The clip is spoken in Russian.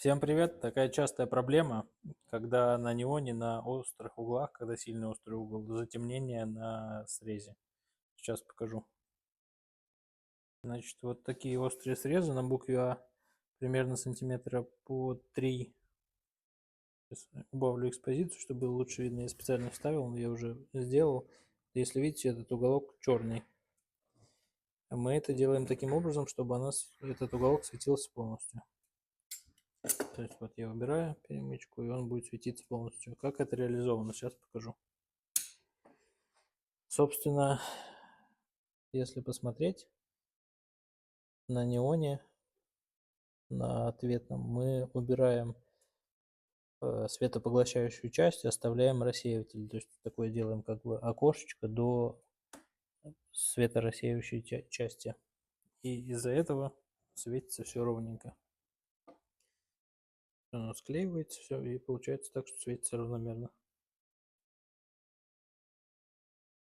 Всем привет! Такая частая проблема, когда на неоне на острых углах, когда сильный острый угол, затемнение на срезе. Сейчас покажу. Значит, вот такие острые срезы на букве А, примерно сантиметра по 3. Сейчас убавлю экспозицию, чтобы было лучше видно. Я специально вставил, но я уже сделал. Если видите, этот уголок черный. Мы это делаем таким образом, чтобы этот уголок светился полностью. То есть вот я выбираю перемычку, и он будет светиться полностью. Как это реализовано, сейчас покажу. Собственно, если посмотреть на неоне, на ответном, мы убираем светопоглощающую часть, оставляем рассеиватель. То есть такое делаем как бы окошечко до светорассеивающей части. И из-за этого светится все ровненько. Оно склеивается все, и получается так, что светится равномерно.